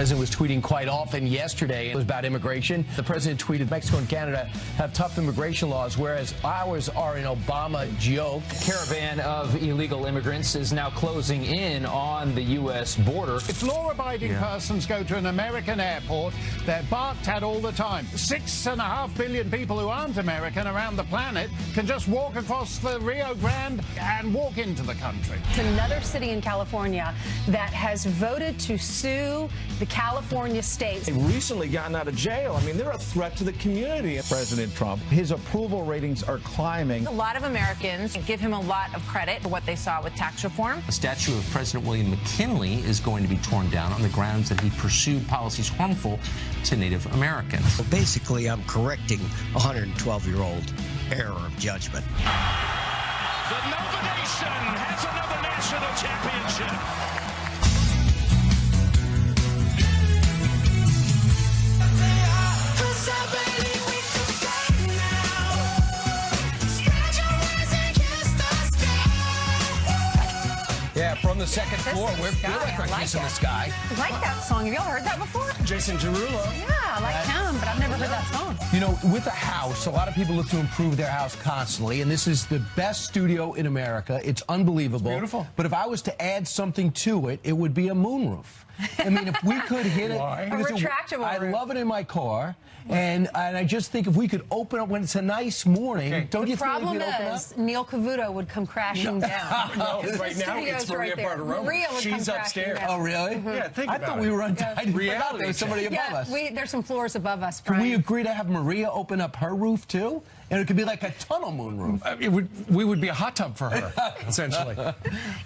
The president was tweeting quite often yesterday. It was about immigration. The president tweeted, Mexico and Canada have tough immigration laws, whereas ours are an Obama joke. Caravan of illegal immigrants is now closing in on the U.S. border. If law-abiding persons go to an American airport, they're barked at all the time. 6.5 billion people who aren't American around the planet can just walk across the Rio Grande and walk into the country. It's another city in California that has voted to sue the California state. They've recently gotten out of jail. I mean, they're a threat to the community. President Trump, his approval ratings are climbing. A lot of Americans give him a lot of credit for what they saw with tax reform. The statue of President William McKinley is going to be torn down on the grounds that he pursued policies harmful to Native Americans. Well, basically, I'm correcting a 112-year-old error of judgment. The Nova Nation has another national championship. Yeah, from the second floor, we're kissing the sky. I like that song. Have y'all heard that before? Jason Derulo. Yeah, I like him, but I've never heard that song. You know, with a house, a lot of people look to improve their house constantly, and this is the best studio in America. It's unbelievable. It's beautiful. But if I was to add something to it, it would be a moonroof. I mean, if we could hit it. A retractable I roof. love it in my car, and I just think if we could open up when it's a nice morning, don't you think The problem we could open up? is Neil Cavuto would come crashing down. No, right now it's Maria Bartiromo. Maria would She's come upstairs. crashing down. Oh, really? Yeah, think I about thought it. we were untied. Reality There was somebody check. above us. There's some floors above us, Can Brian. we agree to have Maria open up her roof, too? And it could be like a tunnel moonroof. We would be a hot tub for her, essentially.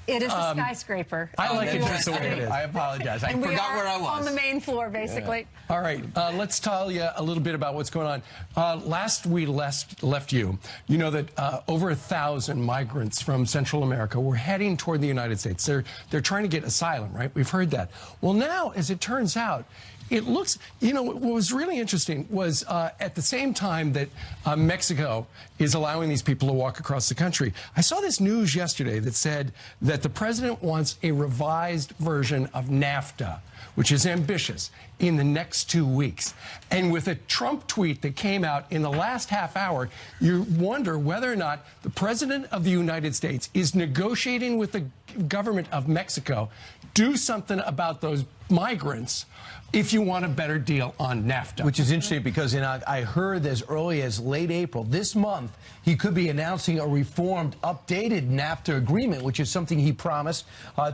It is a skyscraper. I like it If you just the want way to it is. I apologize. I And we forgot are where I was. on the main floor, basically. All right, let's tell you a little bit about what's going on. Last we left you know that over 1,000 migrants from Central America were heading toward the United States. They're trying to get asylum, right? We've heard that. Well, now, as it turns out, it looks, you know, what was really interesting was at the same time that Mexico is allowing these people to walk across the country, I saw this news yesterday that said that the president wants a revised version of NAFTA, which is ambitious, in the next 2 weeks. And with a Trump tweet that came out in the last half hour, you wonder whether or not the president of the United States is negotiating with the government of Mexico, do something about those migrants if you want a better deal on NAFTA. Which is interesting because I heard as early as late April, this month, he could be announcing a reformed, updated NAFTA agreement, which is something he promised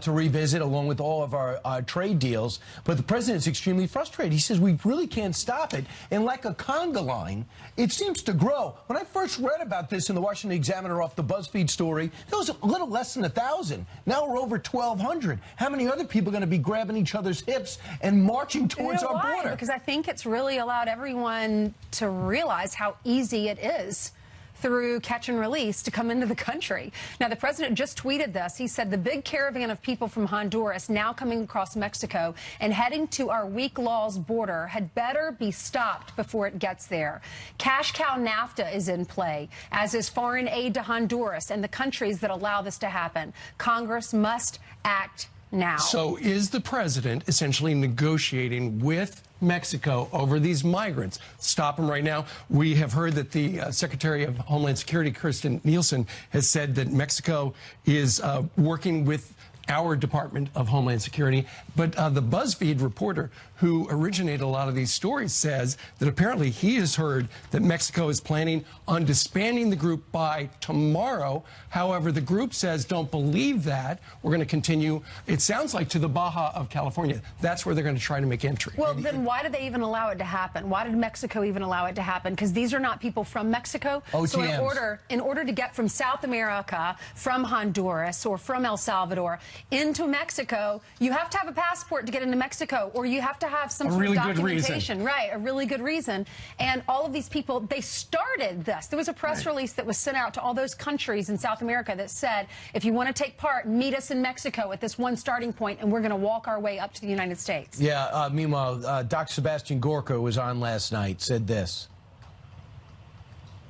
to revisit along with all of our trade deals. But the president's extremely frustrated. He says we really can't stop it. And like a conga line, it seems to grow. When I first read about this in the Washington Examiner off the BuzzFeed story, there was a little less than 1,000. Now we're over 1,200. How many other people are going to be grabbing each other's hips and marching towards our border? Because I think it's really allowed everyone to realize how easy it is through catch and release to come into the country. Now, the president just tweeted this. He said the big caravan of people from Honduras now coming across Mexico and heading to our weak laws border had better be stopped before it gets there. Cash cow NAFTA is in play, as is foreign aid to Honduras and the countries that allow this to happen. Congress must act now. So is the president essentially negotiating with Mexico over these migrants? Stop them right now. We have heard that the Secretary of Homeland Security, Kirstjen Nielsen, has said that Mexico is working with our Department of Homeland Security. But the BuzzFeed reporter who originated a lot of these stories says that apparently he has heard that Mexico is planning on disbanding the group by tomorrow. However, the group says don't believe that. We're going to continue, it sounds like, to the Baja of California. That's where they're going to try to make entry. Well, then why did they even allow it to happen? Why did Mexico even allow it to happen? Because these are not people from Mexico. OTMs. So in order to get from South America, from Honduras, or from El Salvador into Mexico, you have to have a passport to get into Mexico, or you have to have some sort of documentation. Right, a really good reason. And all of these people, they started this. There was a press release that was sent out to all those countries in South America that said, if you want to take part, meet us in Mexico at this one starting point, and we're going to walk our way up to the United States. Yeah, meanwhile, Dr. Sebastian Gorka was on last night, said this.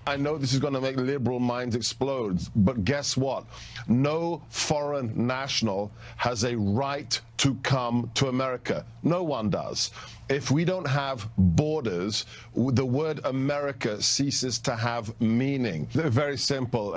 I know this is going to make liberal minds explode, but guess what? No foreign national has a right to come to America. No one does. If we don't have borders, the word America ceases to have meaning. They're very simple.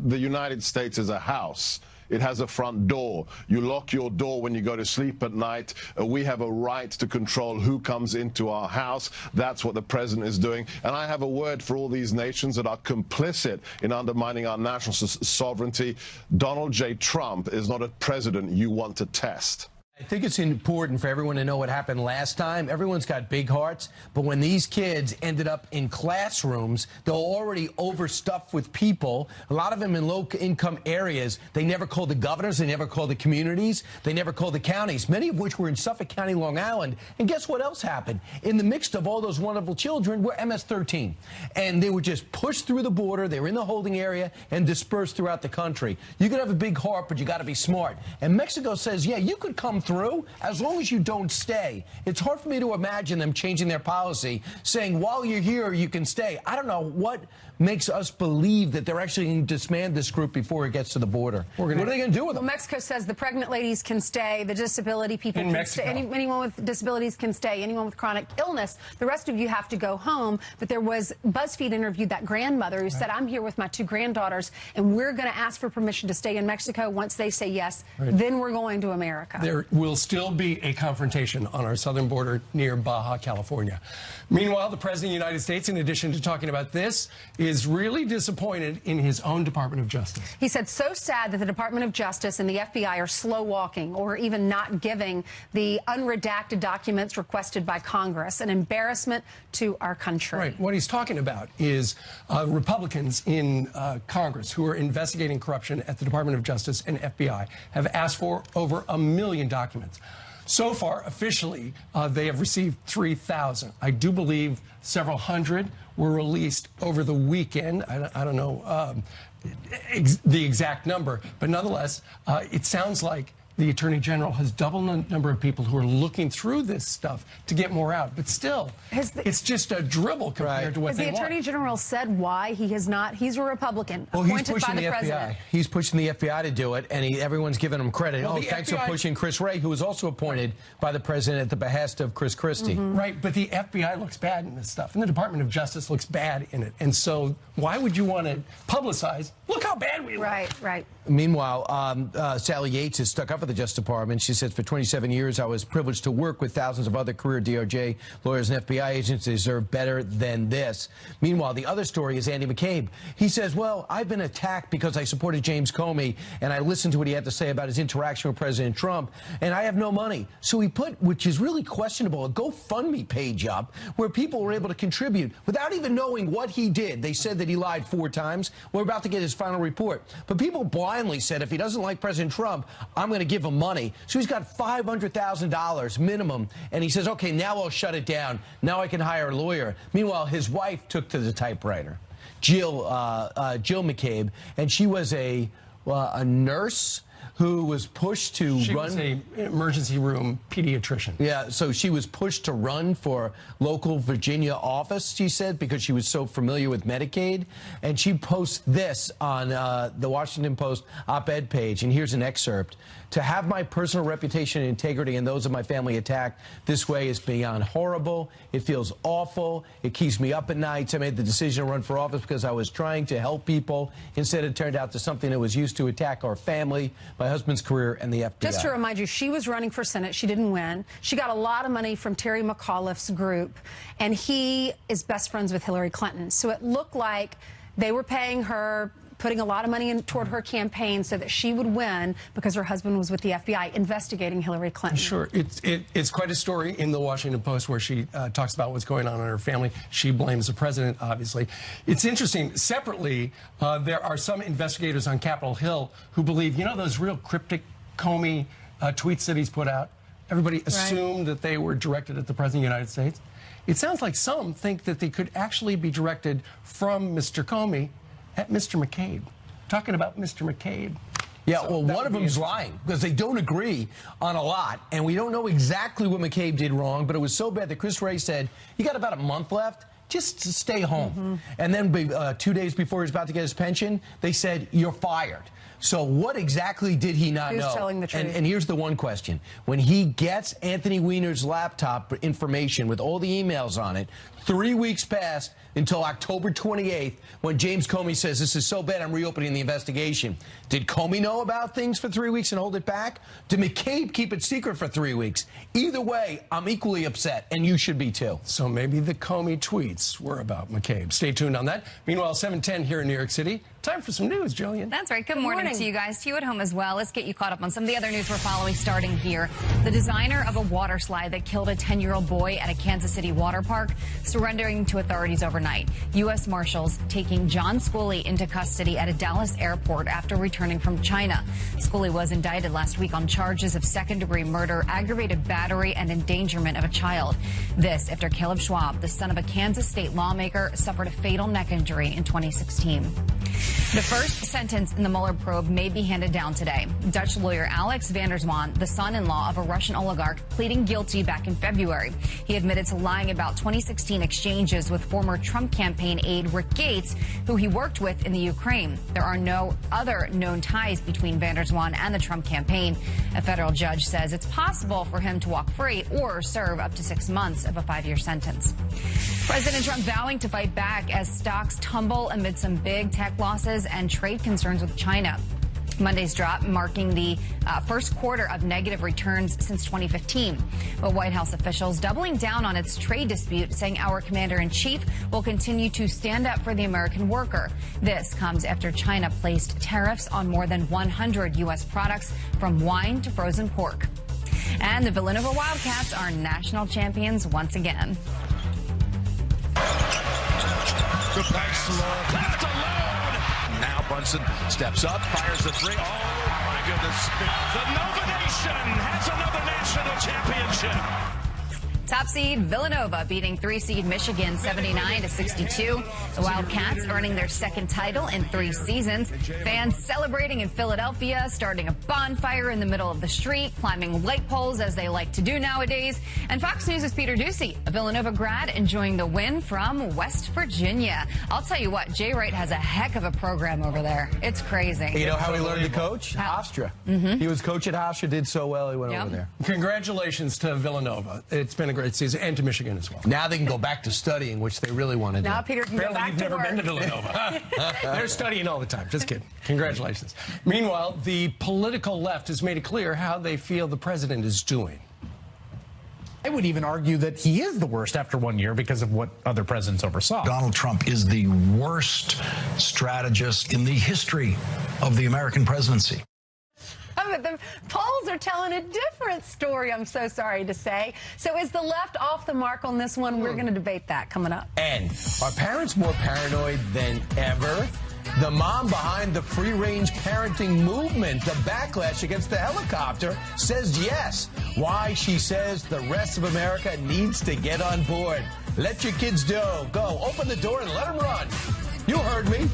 The United States is a house. It has a front door. You lock your door when you go to sleep at night. We have a right to control who comes into our house. That's what the president is doing. And I have a word for all these nations that are complicit in undermining our national sovereignty. Donald J. Trump is not a president you want to test. I think it's important for everyone to know what happened last time. Everyone's got big hearts, but when these kids ended up in classrooms, they're already overstuffed with people, a lot of them in low-income areas. They never called the governors. They never called the communities. They never called the counties, many of which were in Suffolk County, Long Island. And guess what else happened? In the midst of all those wonderful children were MS-13. And they were just pushed through the border. They were in the holding area and dispersed throughout the country. You could have a big heart, but you got to be smart. And Mexico says, yeah, you could come through as long as you don't stay. It's hard for me to imagine them changing their policy, saying while you're here, you can stay. I don't know what makes us believe that they're actually going to disband this group before it gets to the border. What are they going to do with them? Well, Mexico says the pregnant ladies can stay, the disability people can stay, anyone with disabilities can stay, anyone with chronic illness. The rest of you have to go home. But there was, BuzzFeed interviewed that grandmother who said, I'm here with my 2 granddaughters, and we're going to ask for permission to stay in Mexico. Once they say yes, then we're going to America. There will still be a confrontation on our southern border near Baja, California. Meanwhile, the President of the United States, in addition to talking about this, is really disappointed in his own Department of Justice. He said, so sad that the Department of Justice and the FBI are slow walking or even not giving the unredacted documents requested by Congress. An embarrassment to our country. Right. What he's talking about is Republicans in Congress who are investigating corruption at the Department of Justice and FBI have asked for over 1 million documents. So far, officially, they have received 3,000. I do believe several hundred were released over the weekend. I don't know the exact number, but nonetheless, it sounds like the Attorney General has doubled the number of people who are looking through this stuff to get more out. But still, it's just a dribble compared to what they want. Has the Attorney General said why he has not? He's a Republican, appointed by the President. He's pushing the FBI to do it, and everyone's giving him credit. Well, thanks for pushing Chris Wray, who was also appointed by the President at the behest of Chris Christie. Right, but the FBI looks bad in this stuff, and the Department of Justice looks bad in it. And so why would you want to publicize, look how bad we look? Right. Meanwhile, Sally Yates is stuck up for the Justice Department. She says, for 27 years, I was privileged to work with thousands of other career DOJ lawyers and FBI agents. They deserve better than this. Meanwhile, the other story is Andy McCabe. He says, well, I've been attacked because I supported James Comey, and I listened to what he had to say about his interaction with President Trump, and I have no money. So he put, which is really questionable, a GoFundMe page up where people were able to contribute without even knowing what he did. They said that he lied 4 times. We're about to get his final report. But people blindly said, if he doesn't like President Trump, I'm going to give him money. So he's got $500,000 minimum, and he says, okay, now I'll shut it down. Now I can hire a lawyer. Meanwhile, his wife took to the typewriter, Jill McCabe, and she was a nurse who was pushed to run. She was an emergency room pediatrician. Yeah, so she was pushed to run for local Virginia office, she said, because she was so familiar with Medicaid. And she posts this on the Washington Post op-ed page, and here's an excerpt. To have my personal reputation and integrity and those of my family attacked this way is beyond horrible. It feels awful. It keeps me up at nights. I made the decision to run for office because I was trying to help people. Instead, it turned out to something that was used to attack our family, my husband's career, and the FBI. Just to remind you, she was running for Senate. She didn't win. She got a lot of money from Terry McAuliffe's group, and he is best friends with Hillary Clinton. So it looked like they were paying her, putting a lot of money in toward her campaign so that she would win because her husband was with the FBI investigating Hillary Clinton. Sure. It's quite a story in the Washington Post where she talks about what's going on in her family. She blames the president, obviously. It's interesting. Separately, there are some investigators on Capitol Hill who believe, you know, those real cryptic Comey tweets that he's put out? Everybody assumed that they were directed at the President of the United States. It sounds like some think that they could actually be directed from Mr. Comey at Mr. McCabe, talking about Mr. McCabe. Yeah, so well, one of them's lying because they don't agree on a lot, and we don't know exactly what McCabe did wrong, but it was so bad that Chris Wray said, you got about a month left, just to stay home. And then 2 days before he was about to get his pension, they said, you're fired. So what exactly did he not know? Who's telling the truth? And here's the one question. When he gets Anthony Weiner's laptop information with all the emails on it, 3 weeks passed until October 28th when James Comey says, this is so bad, I'm reopening the investigation. Did Comey know about things for 3 weeks and hold it back? Did McCabe keep it secret for 3 weeks? Either way, I'm equally upset, and you should be too. So maybe the Comey tweets were about McCabe. Stay tuned on that. Meanwhile, 7:10 here in New York City. Time for some news, Jillian. That's right. Good morning to you guys, to you at home as well. Let's get you caught up on some of the other news we're following starting here. The designer of a water slide that killed a 10-year-old boy at a Kansas City water park surrendering to authorities overnight. U.S. Marshals taking John Schooley into custody at a Dallas airport after returning from China. Schooley was indicted last week on charges of second-degree murder, aggravated battery, and endangerment of a child. This after Caleb Schwab, the son of a Kansas state lawmaker, suffered a fatal neck injury in 2016. The first sentence in the Mueller probe may be handed down today. Dutch lawyer Alex van der Zwaan, the son-in-law of a Russian oligarch, pleading guilty back in February. He admitted to lying about 2016 exchanges with former Trump campaign aide Rick Gates, who he worked with in the Ukraine. There are no other known ties between van der Zwaan and the Trump campaign. A federal judge says it's possible for him to walk free or serve up to 6 months of a 5-year sentence. President Trump vowing to fight back as stocks tumble amid some big tech losses and trade concerns with China. Monday's drop marking the first quarter of negative returns since 2015. But White House officials doubling down on its trade dispute, saying our commander-in-chief will continue to stand up for the American worker. This comes after China placed tariffs on more than 100 U.S. products, from wine to frozen pork. And the Villanova Wildcats are national champions once again. The pass left alone. Now Brunson steps up, fires the three. Oh, my goodness. The Nova Nation has another national championship. Top seed Villanova beating 3-seed Michigan 79-62. The Wildcats earning their second title in 3 seasons. Fans celebrating in Philadelphia, starting a bonfire in the middle of the street, climbing light poles as they like to do nowadays. And Fox News' Peter Doocy, a Villanova grad, enjoying the win from West Virginia. I'll tell you what, Jay Wright has a heck of a program over there. It's crazy. You know how he learned to coach? Hofstra. He was coach at Hofstra, did so well, he went over there. Congratulations to Villanova. It's been a great season, and to Michigan as well. Now they can go back to studying, which they really want to do. Now Peter can go back you've to never work. been to Villanova. They're studying all the time. Just kidding. Congratulations. Meanwhile, the political left has made it clear how they feel the president is doing. I would even argue that he is the worst after 1 year because of what other presidents oversaw. Donald Trump is the worst strategist in the history of the American presidency. But the polls are telling a different story, I'm so sorry to say. So is the left off the mark on this one? We're going to debate that coming up. And are parents more paranoid than ever? The mom behind the free-range parenting movement, the backlash against the helicopter, says yes. Why, she says the rest of America needs to get on board. Let your kids go. Open the door and let them run. You heard me.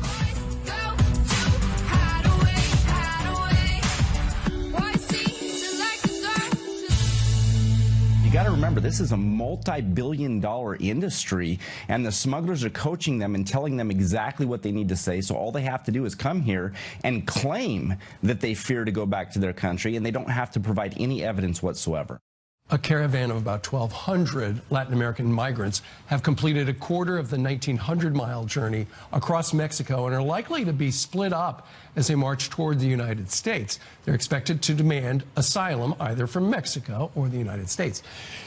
You got to remember, this is a multi-billion-dollar industry, and the smugglers are coaching them and telling them exactly what they need to say. So all they have to do is come here and claim that they fear to go back to their country, and they don't have to provide any evidence whatsoever. A caravan of about 1,200 Latin American migrants have completed a quarter of the 1,900-mile journey across Mexico and are likely to be split up as they march toward the United States. They're expected to demand asylum either from Mexico or the United States.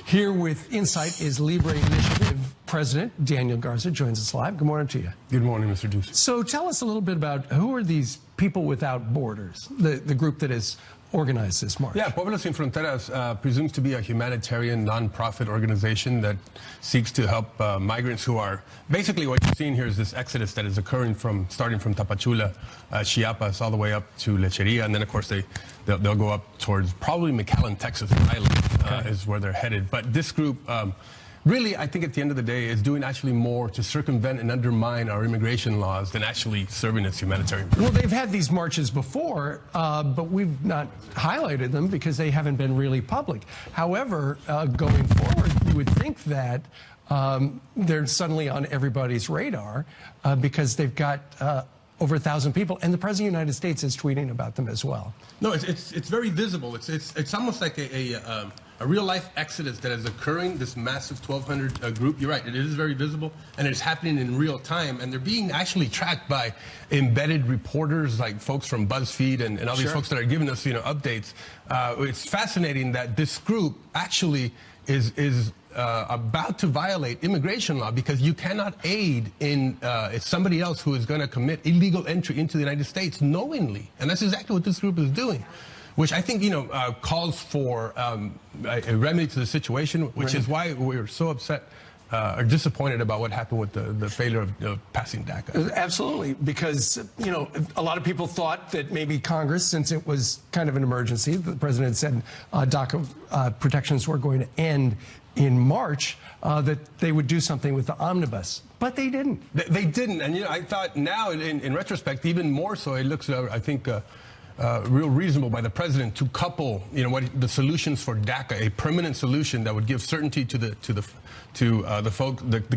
Here with insight is Libre Initiative President Daniel Garza, joins us live. Good morning to you. Good morning, Mr. Deuce. So tell us a little bit about who are these People Without Borders, the group that is organized this march. Yeah, Pueblos Sin Fronteras presumes to be a humanitarian nonprofit organization that seeks to help migrants who are, basically what you're seeing here is this exodus that is occurring starting from Tapachula, Chiapas, all the way up to Lecheria, and then of course they'll go up towards probably McAllen, Texas, is where they're headed. But this group, really, I think at the end of the day, is doing actually more to circumvent and undermine our immigration laws than actually serving as humanitarian. Well, they've had these marches before, but we've not highlighted them because they haven't been really public. However, going forward, you would think that they're suddenly on everybody's radar because they've got over 1,000 people, and the President of the United States is tweeting about them as well. No, it's very visible. It's almost like a real-life exodus that is occurring, this massive 1,200 group. You're right, it is very visible, and it's happening in real time, and they're being actually tracked by embedded reporters like folks from BuzzFeed and all these folks that are giving us, updates. It's fascinating that this group actually is about to violate immigration law because you cannot aid in somebody else who is going to commit illegal entry into the United States knowingly. And that's exactly what this group is doing, which I think, calls for a remedy to the situation, which is why we're so upset or disappointed about what happened with the failure of passing DACA. Absolutely, because, a lot of people thought that maybe Congress, since it was kind of an emergency, the president said DACA protections were going to end in March, that they would do something with the omnibus. But they didn't. They didn't. And, I thought now, in retrospect, even more so, it looks, I think, real reasonable by the president to couple, what the solutions for DACA, a permanent solution that would give certainty to the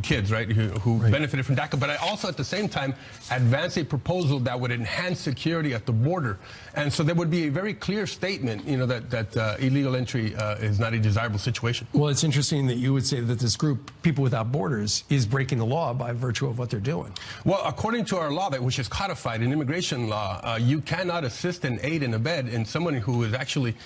kids, right, who benefited from DACA, but I also at the same time advance a proposal that would enhance security at the border, and so there would be a very clear statement, that illegal entry is not a desirable situation. Well, it's interesting that you would say that this group, People Without Borders, is breaking the law by virtue of what they're doing. Well, according to our law, which is codified in immigration law, you cannot assist and aid and abet in someone who is actually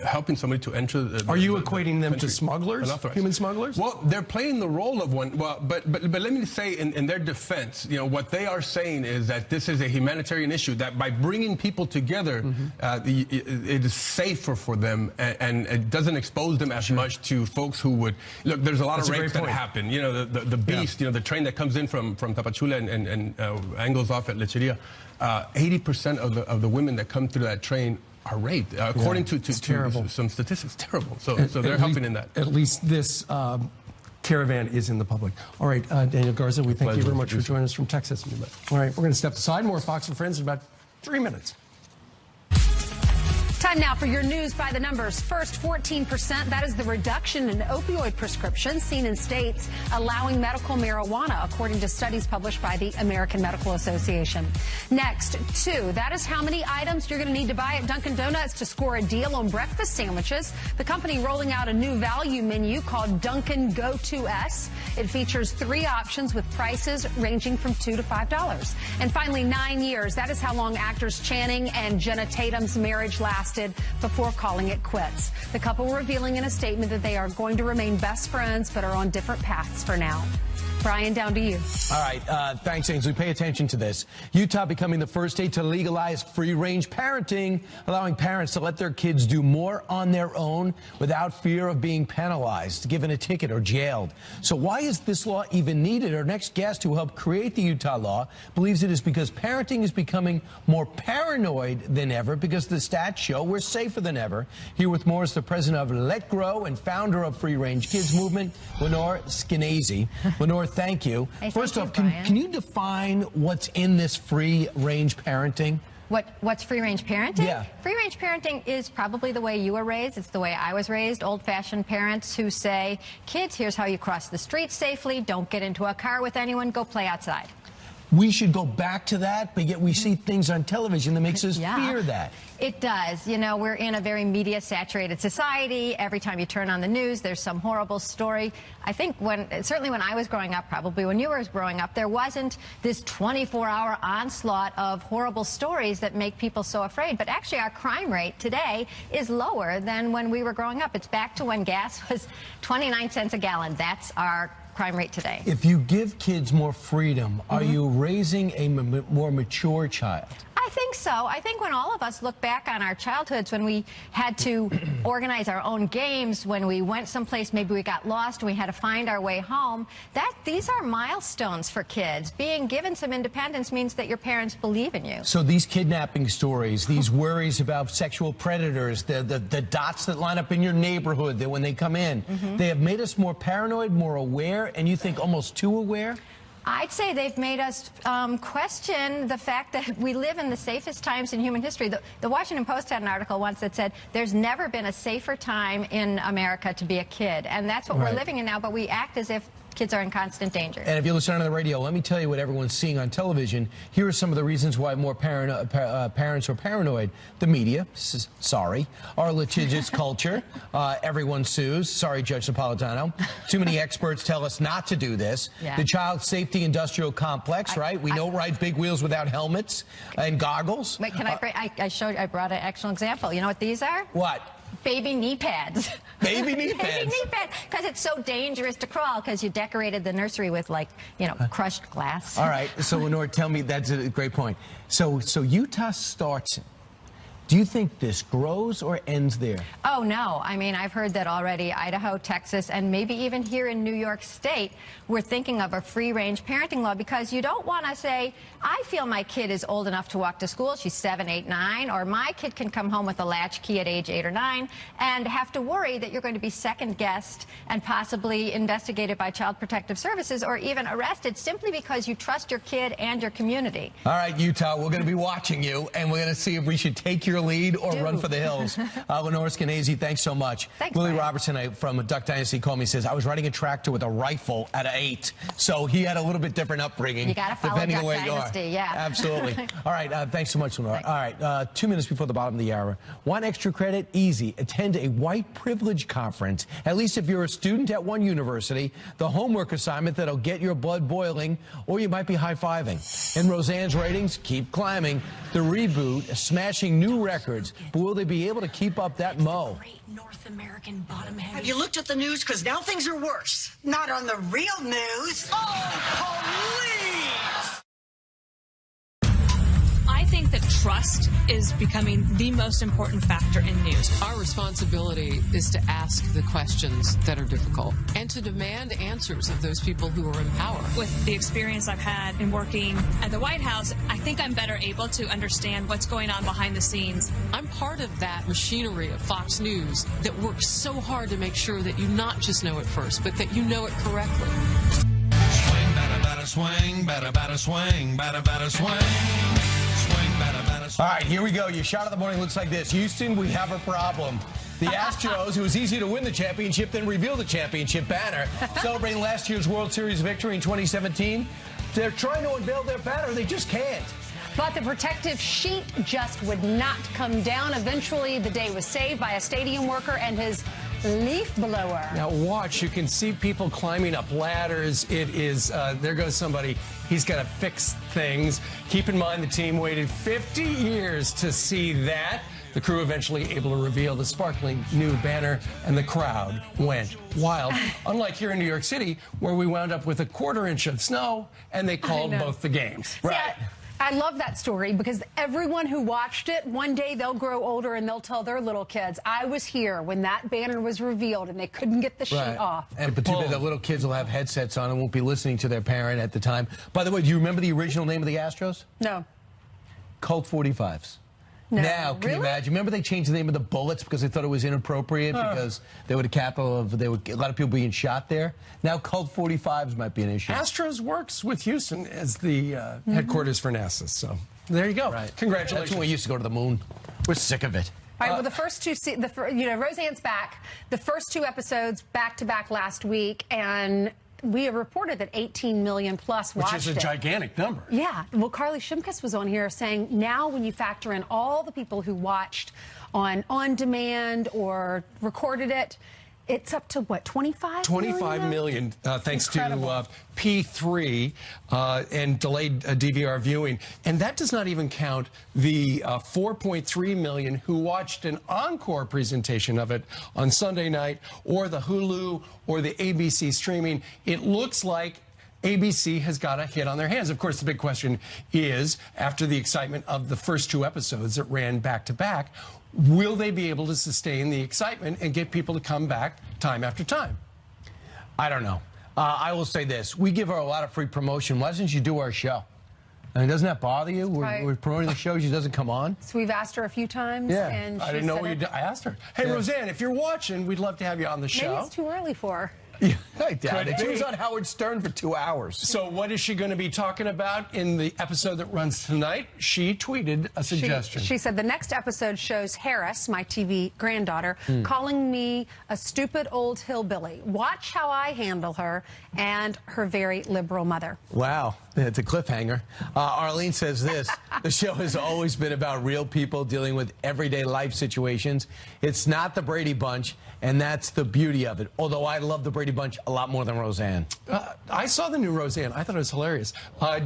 helping somebody to enter. Are you equating them to smugglers, human smugglers? Well, they're playing the role of one. Well, but let me say, in their defense, what they are saying is that this is a humanitarian issue. That by bringing people together, it is safer for them, and it doesn't expose them as much to folks who would look. There's a lot of rapes that happen. The beast. The train that comes in from Tapachula and angles off at Lecheria. 80% of the women that come through that train are raped, according to some statistics. Terrible. So they're helping in that. At least this caravan is in the public. All right, Daniel Garza, we thank you very much for joining us from Texas. All right, we're going to step aside. More Fox and Friends in about 3 minutes. Time now for your news by the numbers. First, 14%. That is the reduction in opioid prescriptions seen in states allowing medical marijuana, according to studies published by the American Medical Association. Next, 2. That is how many items you're going to need to buy at Dunkin' Donuts to score a deal on breakfast sandwiches. The company rolling out a new value menu called Dunkin' Go-To-S. It features 3 options with prices ranging from $2 to $5. And finally, 9 years. That is how long actors Channing and Jenna Tatum's marriage lasted before calling it quits. The couple revealing in a statement that they are going to remain best friends but are on different paths for now. Brian, down to you. All right. Thanks, Ainsley. Pay attention to this. Utah becoming the first state to legalize free-range parenting, allowing parents to let their kids do more on their own without fear of being penalized, given a ticket, or jailed. So why is this law even needed? Our next guest, who helped create the Utah law, believes it is because parenting is becoming more paranoid than ever because the stats show we're safer than ever. Here with more is the president of Let Grow and founder of Free Range Kids Movement, Lenore Skenazy. Lenore, thank you. First off, can you define what's in this free-range parenting? What's free-range parenting? Yeah. Free-range parenting is probably the way you were raised. It's the way I was raised. Old-fashioned parents who say, kids, here's how you cross the street safely. Don't get into a car with anyone. Go play outside. We should go back to that, but yet we see things on television that makes us fear that. It does. We're in a very media-saturated society. Every time you turn on the news, there's some horrible story. I think certainly when I was growing up, probably when you were growing up, there wasn't this 24-hour onslaught of horrible stories that make people so afraid. But actually, our crime rate today is lower than when we were growing up. It's back to when gas was 29 cents a gallon. That's our crime rate today. If you give kids more freedom, are you raising a more mature child? I think so. I think when all of us look back on our childhoods, when we had to organize our own games, when we went someplace, maybe we got lost, and we had to find our way home, these are milestones for kids. Being given some independence means that your parents believe in you. So these kidnapping stories, these worries about sexual predators, the dots that line up in your neighborhood, that when they come in, they have made us more paranoid, more aware, and you think almost too aware? I'd say they've made us question the fact that we live in the safest times in human history. The Washington Post had an article once that said there's never been a safer time in America to be a kid. And that's what we're living in now, but we act as if kids are in constant danger. And if you listen on the radio, let me tell you what everyone's seeing on television. Here are some of the reasons why more parents are paranoid. The media, sorry. Our litigious culture, everyone sues. Sorry, Judge Napolitano. Too many experts tell us not to do this. Yeah. The child safety industrial complex, right? We don't ride big wheels without helmets and goggles. Wait, can I brought an actual example. You know what these are? What? Baby knee pads. Baby knee pads. Baby knee pads. Because it's so dangerous to crawl because you decorated the nursery with, like, you know, crushed glass. All right. So, Lenore, tell me, that's a great point. So Utah starts. Do you think this grows or ends there? Oh, no. I mean, I've heard that already. Idaho, Texas, and maybe even here in New York State, we're thinking of a free-range parenting law because you don't want to say, I feel my kid is old enough to walk to school. She's 7, 8, 9. Or my kid can come home with a latchkey at age 8 or 9 and have to worry that you're going to be second-guessed and possibly investigated by Child Protective Services or even arrested simply because you trust your kid and your community. All right, Utah, we're going to be watching you, and we're going to see if we should take your lead or run for the hills. Lenore Skenazy, thanks so much. Thanks, Willie Brian. Robertson from Duck Dynasty called me, says, I was riding a tractor with a rifle at 8. So he had a little bit different upbringing. You got to follow depending Duck on where Dynasty, you are. yeah. Absolutely. All right, thanks so much, Lenore. All right, 2 minutes before the bottom of the hour. Want extra credit? Easy. Attend a white privilege conference. At least if you're a student at one university, the homework assignment that'll get your blood boiling, or you might be high-fiving. And Roseanne's ratings keep climbing. The reboot, smashing new records. But will they be able to keep up that mo? North American bottom heavy. Have you looked at the news? Because now things are worse. Not on the real news. Oh, police! I think that trust is becoming the most important factor in news. Our responsibility is to ask the questions that are difficult and to demand answers of those people who are in power. With the experience I've had in working at the White House, I think I'm better able to understand what's going on behind the scenes. I'm part of that machinery of Fox News that works so hard to make sure that you not just know it first, but that you know it correctly. Swing, batter, batter, swing, batter, batter, swing, batter, batter, swing. All right, here we go. Your shot of the morning looks like this. Houston, we have a problem. The Astros, it was easy to win the championship, then reveal the championship banner. Celebrating last year's World Series victory in 2017. They're trying to unveil their banner. They just can't. But the protective sheet just would not come down. Eventually, the day was saved by a stadium worker and his leaf blower. Now watch, you can see people climbing up ladders. It is, there goes somebody. He's got to fix things. Keep in mind the team waited 50 years to see that. The crew eventually able to reveal the sparkling new banner, and the crowd went wild. Unlike here in New York City, where we wound up with a 1/4 inch of snow, and they called both the games. Right. I love that story because everyone who watched it, one day they'll grow older and they'll tell their little kids, I was here when that banner was revealed and they couldn't get the sheet off. And but too bad the little kids will have headsets on and won't be listening to their parent at the time. By the way, do you remember the original name of the Astros? No. Colt 45s. No, now, can you imagine? Remember they changed the name of the Bullets because they thought it was inappropriate because they were the capital of, a lot of people being shot there. Now Colt 45s might be an issue. Astros works with Houston as the headquarters for NASA, so there you go. Right. Congratulations. That's when we used to go to the moon. We're sick of it. All right, well, the first two, Roseanne's back. The first 2 episodes back-to-back last week, and we have reported that 18 million plus watched it. Which is a gigantic number. Yeah. Well, Carly Shimkus was on here saying now when you factor in all the people who watched on demand or recorded it, it's up to, what, 25 million, thanks to P3 and delayed DVR viewing. And that does not even count the 4.3 million who watched an encore presentation of it on Sunday night, or the Hulu or the ABC streaming. It looks like ABC has got a hit on their hands. Of course, the big question is, after the excitement of the first 2 episodes that ran back-to-back, will they be able to sustain the excitement and get people to come back time after time? I don't know. I will say this. We give her a lot of free promotion. Why doesn't she do our show? I mean, doesn't that bother you? We're promoting the show. She doesn't come on. So we've asked her a few times. Yeah. And I didn't know what I asked her. Hey, Roseanne, if you're watching, we'd love to have you on the show. Maybe it's too early for her. Yeah. I doubt it. She was be. on Howard Stern for 2 hours. So what is she going to be talking about in the episode that runs tonight? She tweeted a suggestion. She said the next episode shows Harris, my TV granddaughter, calling me a stupid old hillbilly. Watch how I handle her and her very liberal mother. Wow, it's a cliffhanger. Arlene says this, the show has always been about real people dealing with everyday life situations. It's not the Brady Bunch, and that's the beauty of it. Although I love the Brady Bunch a lot more than Roseanne. I saw the new Roseanne. I thought it was hilarious.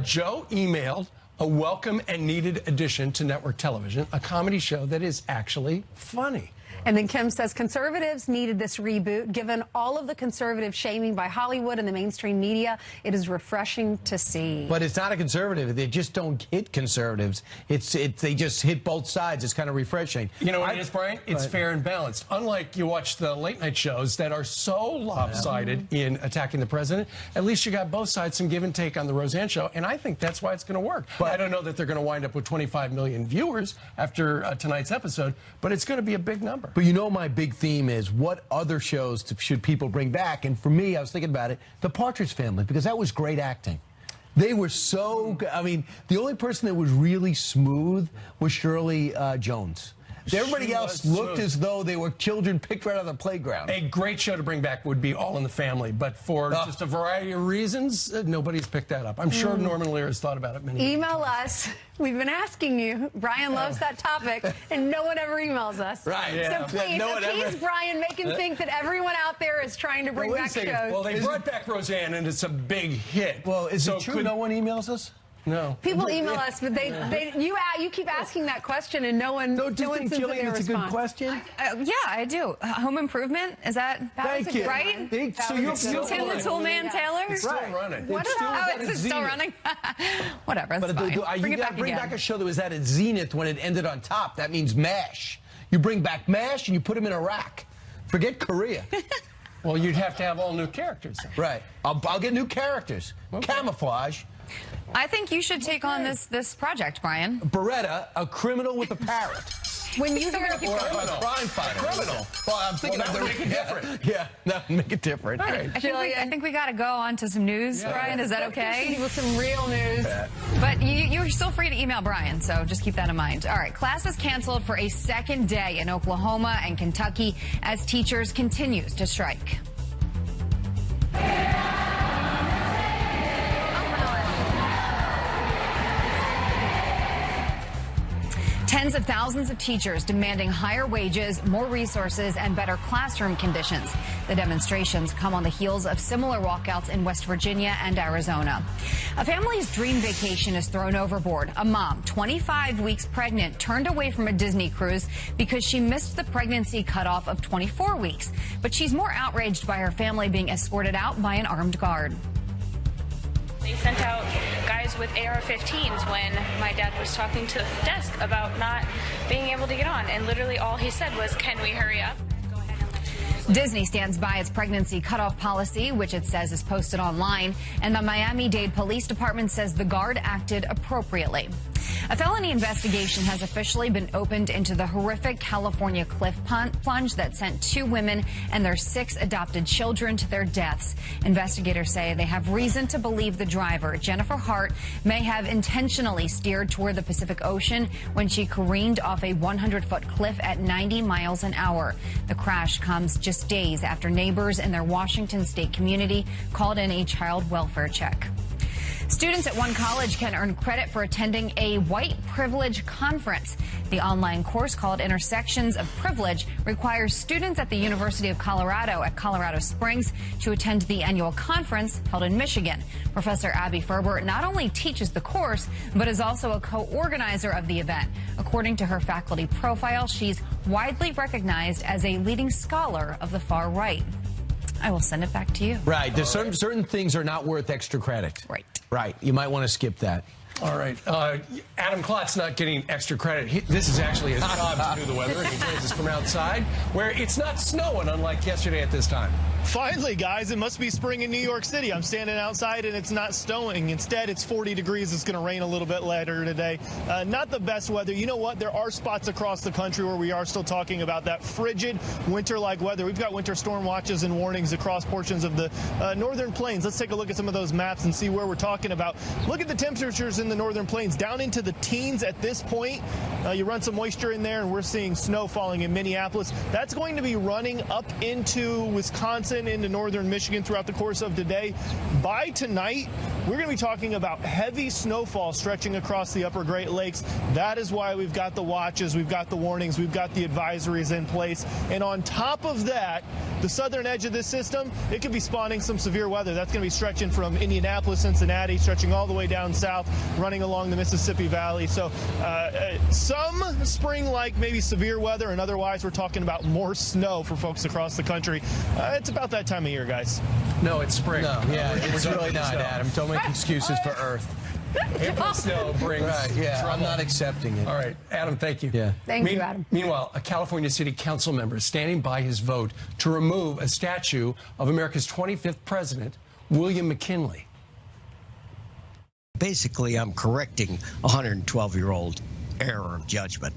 Joe emailed a welcome and needed addition to network television, a comedy show that is actually funny. And then Kim says conservatives needed this reboot. Given all of the conservative shaming by Hollywood and the mainstream media, it is refreshing to see. But it's not a conservative. They just don't hit conservatives. They just hit both sides. It's kind of refreshing. You know what it is, Brian? It's fair and balanced. Unlike you watch the late night shows that are so lopsided in attacking the president, at least you got both sides, some give and take on the Roseanne show, and I think that's why it's going to work. But I don't know that they're going to wind up with 25 million viewers after tonight's episode, but it's going to be a big number. But you know my big theme is what other shows should people bring back? And for me, I was thinking about it, The Partridge Family, because that was great acting. They were so good. I mean, the only person that was really smooth was Shirley Jones. Everybody else looked as though they were children picked right out of the playground. A great show to bring back would be All in the Family, but for just a variety of reasons, nobody's picked that up. I'm sure Norman Lear has thought about it many Email times. us. We've been asking you. Brian loves that topic, and no one ever emails us. Right. Yeah. So please, appease Brian, make him think that everyone out there is trying to bring back shows. Well, they brought back Roseanne, and it's a big hit. Well, is it true no one emails us? No. People email us, but you keep asking that question, and no one. Do you think, Jillian, it's a good question? Yeah, I do. Home Improvement, is that Thank you. right? So you're Tim the Toolman Taylor? It's still running. What is it still running? Whatever, it's fine. You got to bring back a show that was at its zenith when it ended on top. That means MASH. You bring back MASH and you put them in Iraq. Forget Korea. Well, you'd have to have all new characters. Right. I'll get new characters. Okay. Camouflage. I think you should take on this project, Brian. Beretta, a criminal with a parrot. When you hear a crime fighter. Criminal. Well, I'm thinking that would make it different. Yeah, that would make it different. All right. I think we got to go on to some news, Brian. Is that okay? With some real news. But you're still free to email Brian, so just keep that in mind. All right, class is canceled for a second day in Oklahoma and Kentucky as teachers continue to strike. Tens of thousands of teachers demanding higher wages, more resources, and better classroom conditions. The demonstrations come on the heels of similar walkouts in West Virginia and Arizona. A family's dream vacation is thrown overboard. A mom, 25 weeks pregnant, turned away from a Disney cruise because she missed the pregnancy cutoff of 24 weeks. But she's more outraged by her family being escorted out by an armed guard. They sent out guys with AR-15s when my dad was talking to the desk about not being able to get on. And literally all he said was, "Can we hurry up?" Disney stands by its pregnancy cutoff policy, which it says is posted online, and the Miami-Dade Police Department says the guard acted appropriately. A felony investigation has officially been opened into the horrific California cliff plunge that sent 2 women and their 6 adopted children to their deaths. Investigators say they have reason to believe the driver, Jennifer Hart, may have intentionally steered toward the Pacific Ocean when she careened off a 100-foot cliff at 90 miles an hour. The crash comes just days after neighbors in their Washington state community called in a child welfare check. Students at one college can earn credit for attending a white privilege conference. The online course called Intersections of Privilege requires students at the University of Colorado at Colorado Springs to attend the annual conference held in Michigan. Professor Abby Ferber not only teaches the course, but is also a co-organizer of the event. According to her faculty profile, she's widely recognized as a leading scholar of the far right. I will send it back to you. Right. There's certain things are not worth extra credit. Right. Right. You might want to skip that. All right. Adam Klotz's not getting extra credit. This is actually his job to do the weather, and he joins us from outside, where it's not snowing, unlike yesterday at this time. Finally, guys, it must be spring in New York City. I'm standing outside, and it's not snowing. Instead, it's 40 degrees. It's going to rain a little bit later today. Not the best weather. You know what? There are spots across the country where we are still talking about that frigid winter-like weather. We've got winter storm watches and warnings across portions of the northern plains. Let's take a look at some of those maps and see where we're talking about. Look at the temperatures in the northern plains, down into the teens at this point. You run some moisture in there, and we're seeing snow falling in Minneapolis. That's going to be running up into Wisconsin, into northern Michigan throughout the course of today. By tonight, we're going to be talking about heavy snowfall stretching across the upper Great Lakes. That is why we've got the watches, we've got the warnings, we've got the advisories in place. And on top of that, the southern edge of this system, it could be spawning some severe weather. That's going to be stretching from Indianapolis, Cincinnati, stretching all the way down south, running along the Mississippi Valley. So some spring-like, maybe severe weather, and otherwise we're talking about more snow for folks across the country. It's about that time of year, guys. No, it's spring. No, yeah, it's really not, Adam. Don't make excuses for Earth. April snow brings trouble. I'm not accepting it. All right, Adam, thank you. Yeah. Thank you, Adam. Meanwhile, a California City Council member is standing by his vote to remove a statue of America's 25th president, William McKinley. Basically, I'm correcting a 112-year-old error of judgment.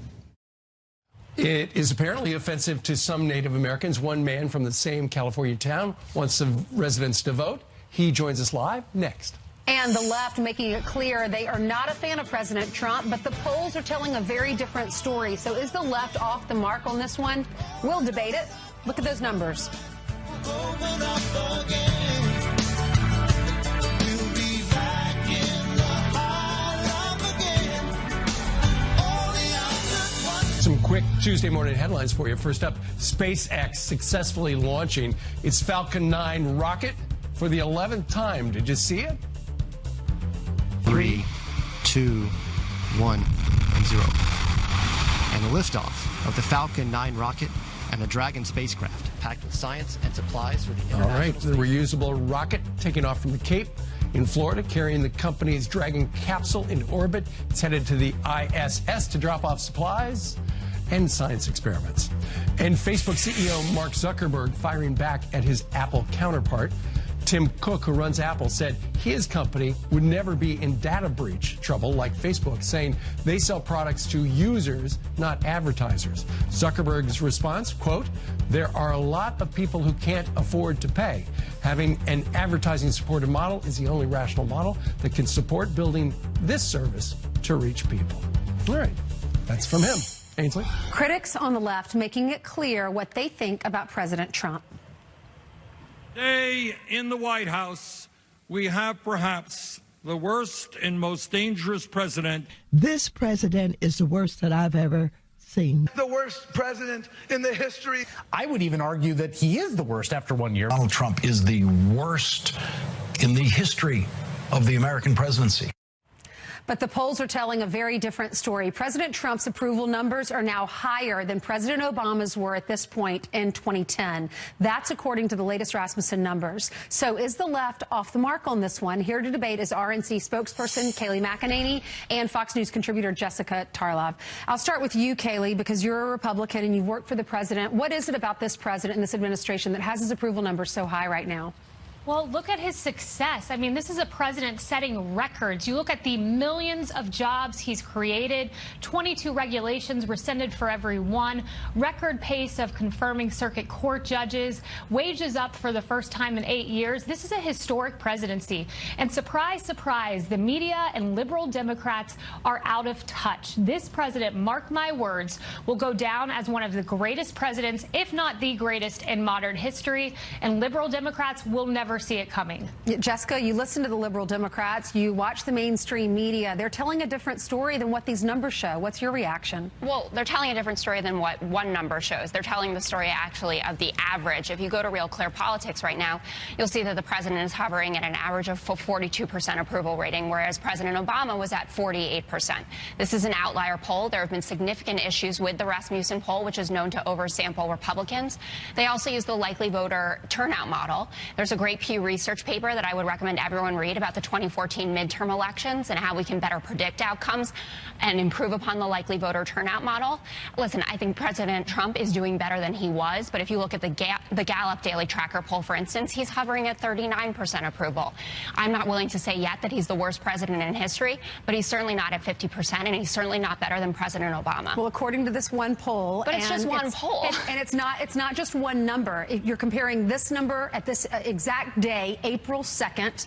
It is apparently offensive to some Native Americans. One man from the same California town wants the residents to vote. He joins us live next. And the left making it clear they are not a fan of President Trump, but the polls are telling a very different story. So is the left off the mark on this one? We'll debate it. Look at those numbers. Some quick Tuesday morning headlines for you. First up, SpaceX successfully launching its Falcon 9 rocket for the 11th time. Did you see it? 3, 2, 1, and 0. And the liftoff of the Falcon 9 rocket and the Dragon spacecraft, packed with science and supplies for the international. All right, the reusable rocket taking off from the Cape in Florida, carrying the company's Dragon capsule in orbit. It's headed to the ISS to drop off supplies and science experiments. And Facebook CEO Mark Zuckerberg firing back at his Apple counterpart. Tim Cook, who runs Apple, said his company would never be in data breach trouble like Facebook, saying they sell products to users, not advertisers. Zuckerberg's response, quote, "There are a lot of people who can't afford to pay. Having an advertising-supported model is the only rational model that can support building this service to reach people." All right, that's from him. Ainsley? Critics on the left making it clear what they think about President Trump. Today in the White House, we have perhaps the worst and most dangerous president. This president is the worst that I've ever seen. The worst president in the history. I would even argue that he is the worst after 1 year. Donald Trump is the worst in the history of the American presidency. But the polls are telling a very different story. President Trump's approval numbers are now higher than President Obama's were at this point in 2010. That's according to the latest Rasmussen numbers. So is the left off the mark on this one? Here to debate is RNC spokesperson Kayleigh McEnany and Fox News contributor Jessica Tarlov. I'll start with you, Kayleigh, because you're a Republican and you've worked for the president. What is it about this president and this administration that has his approval numbers so high right now? Well, look at his success. I mean, this is a president setting records. You look at the millions of jobs he's created, 22 regulations rescinded for every one, record pace of confirming circuit court judges, wages up for the first time in 8 years. This is a historic presidency. And surprise, surprise, the media and liberal Democrats are out of touch. This president, mark my words, will go down as one of the greatest presidents, if not the greatest in modern history. And liberal Democrats will never see it coming. Jessica, you listen to the liberal Democrats, you watch the mainstream media. They're telling a different story than what these numbers show. What's your reaction? Well, they're telling a different story than what one number shows. They're telling the story actually of the average. If you go to Real Clear Politics right now, you'll see that the president is hovering at an average of 42% approval rating, whereas President Obama was at 48%. This is an outlier poll. There have been significant issues with the Rasmussen poll, which is known to oversample Republicans. They also use the likely voter turnout model. There's a great Pew Research paper that I would recommend everyone read about the 2014 midterm elections and how we can better predict outcomes and improve upon the likely voter turnout model. Listen, I think President Trump is doing better than he was, but if you look at the Gallup Daily Tracker poll, for instance, he's hovering at 39% approval. I'm not willing to say yet that he's the worst president in history, but he's certainly not at 50%, and he's certainly not better than President Obama. Well, according to this one poll, but it's just one poll, and it's not just one number. You're comparing this number at this exact day, April 2nd,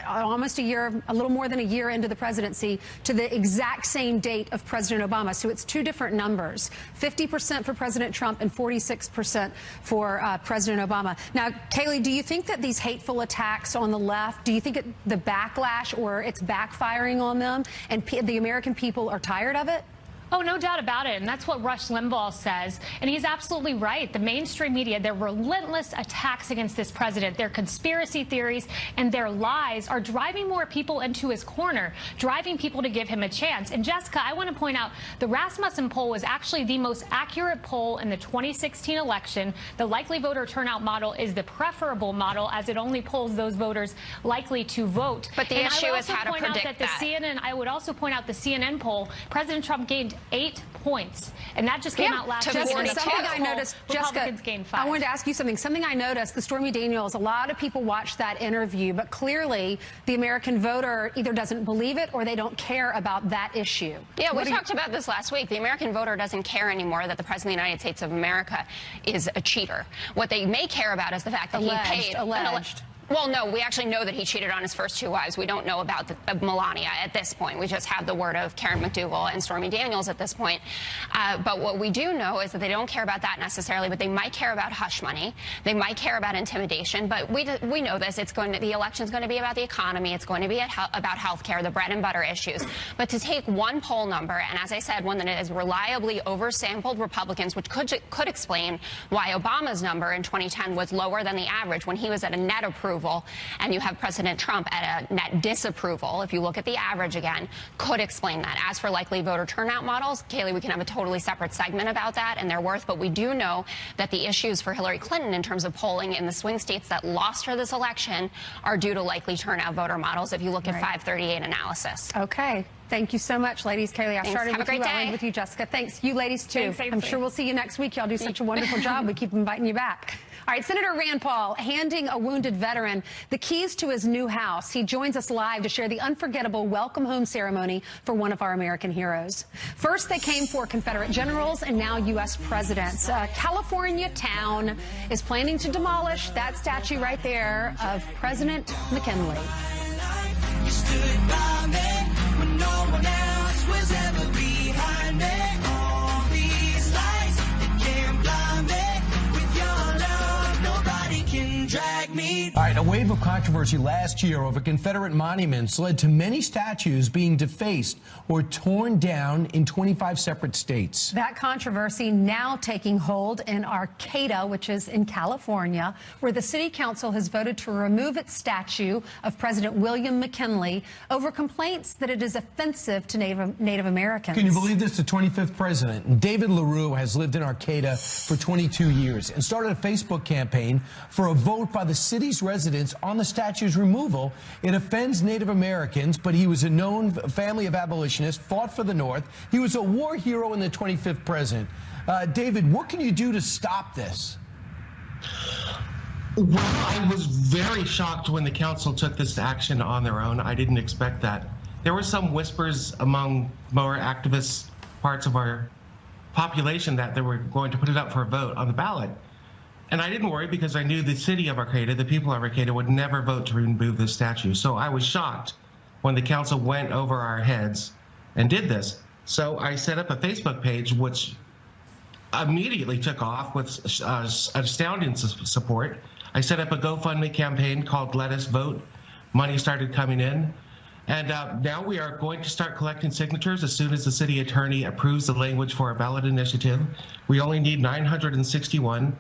almost a year, a little more than a year into the presidency, to the exact same date of President Obama. So it's two different numbers: 50% for President Trump and 46% for President Obama. Now, Kayleigh, do you think that these hateful attacks on the left, do you think the backlash or it's backfiring on them, and the American people are tired of it? Oh, no doubt about it. And that's what Rush Limbaugh says. And he's absolutely right. The mainstream media, their relentless attacks against this president, their conspiracy theories and their lies are driving more people into his corner, driving people to give him a chance. And Jessica, I want to point out the Rasmussen poll was actually the most accurate poll in the 2016 election. The likely voter turnout model is the preferable model, as it only polls those voters likely to vote. But the issue is how to predict that. I would also point out the CNN poll. President Trump gained 8 points, and that just came out last week. Something I noticed, Jessica, gained 5. I wanted to ask you something. Something I noticed, the Stormy Daniels, a lot of people watched that interview, but clearly the American voter either doesn't believe it or they don't care about that issue. Yeah, we talked about this last week. The American voter doesn't care anymore that the President of the United States of America is a cheater. What they may care about is the fact that he paid... Alleged. Well, no, we actually know that he cheated on his first 2 wives. We don't know about Melania at this point. We just have the word of Karen McDougal and Stormy Daniels at this point. But what we do know is that they don't care about that necessarily, but they might care about hush money. They might care about intimidation. But we know this. The election's going to be about the economy. It's going to be about health care, the bread and butter issues. But to take one poll number, and as I said, one that has reliably oversampled Republicans, which could explain why Obama's number in 2010 was lower than the average when he was at a net approval, and you have President Trump at a net disapproval, if you look at the average again, could explain that. As for likely voter turnout models, Kayleigh, we can have a totally separate segment about that and their worth, but we do know that the issues for Hillary Clinton in terms of polling in the swing states that lost her this election are due to likely turnout voter models if you look at 538 analysis. Okay. Thank you so much, ladies. Kayleigh, I started with you. I'll end with you, Jessica. Thanks. You ladies, too. Thanks, I'm sure we'll see you next week. Y'all do such a wonderful job. We keep inviting you back. All right, Senator Rand Paul handing a wounded veteran the keys to his new house. He joins us live to share the unforgettable welcome home ceremony for one of our American heroes. First, they came for Confederate generals and now U.S. presidents. A California town is planning to demolish that statue right there of President McKinley. You stood by me when no one else was ever behind me. All these lights, they can't blind me. With your love, nobody can drag me. All right, a wave of controversy last year over Confederate monuments led to many statues being defaced or torn down in 25 separate states. That controversy now taking hold in Arcata, which is in California, where the city council has voted to remove its statue of President William McKinley over complaints that it is offensive to Native Americans. Can you believe this? The 25th president, David LaRue, has lived in Arcata for 22 years and started a Facebook campaign for a vote by the city's residents on the statue's removal. It offends Native Americans, but he was a known family of abolitionists, fought for the North. He was a war hero in the 25th president. David, what can you do to stop this? Well, I was very shocked when the council took this action on their own. I didn't expect that. There were some whispers among more activist parts of our population that they were going to put it up for a vote on the ballot. And I didn't worry because I knew the city of Arcata, the people of Arcata, would never vote to remove this statue. So I was shocked when the council went over our heads and did this. So I set up a Facebook page, which immediately took off with astounding support. I set up a GoFundMe campaign called Let Us Vote. Money started coming in. And now we are going to start collecting signatures as soon as the city attorney approves the language for a ballot initiative. We only need 961.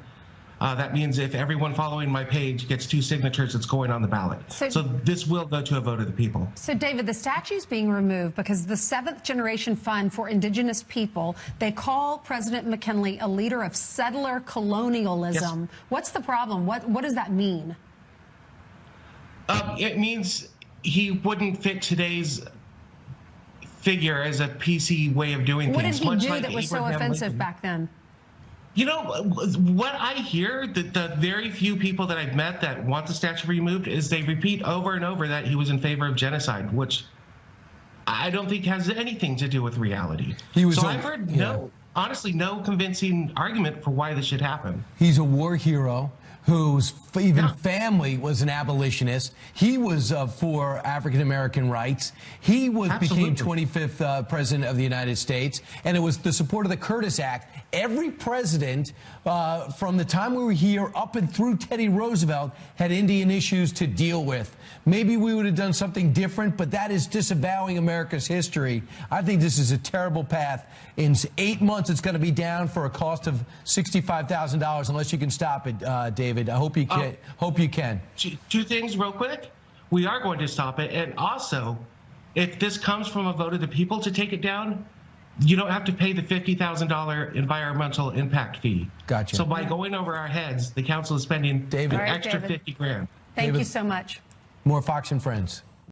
That means if everyone following my page gets 2 signatures, it's going on the ballot. So this will go to a vote of the people. So, David, the statue's being removed because the 7th Generation Fund for Indigenous People, they call President McKinley a leader of settler colonialism. Yes. What's the problem? What does that mean? it means he wouldn't fit today's figure as a PC way of doing What things. did he do like that was so Abraham offensive Lincoln. back then? You know, what I hear, the very few people that I've met that want the statue removed, is they repeat over and over that he was in favor of genocide, which I don't think has anything to do with reality. I've heard honestly, no convincing argument for why this should happen. He's a war hero whose family was an abolitionist. He was for African-American rights. He became 25th president of the United States, and it was the support of the Curtis Act. Every president from the time we were here up and through Teddy Roosevelt had Indian issues to deal with. Maybe we would have done something different, but that is disavowing America's history. I think this is a terrible path. In 8 months, it's going to be down for a cost of $65,000 unless you can stop it, David. I hope you can. Hope you can. Two things real quick. We are going to stop it. And also, if this comes from a vote of the people to take it down, you don't have to pay the $50,000 environmental impact fee. Gotcha. So by going over our heads, the council is spending an extra David. $50,000. Thank you so much. More Fox and Friends.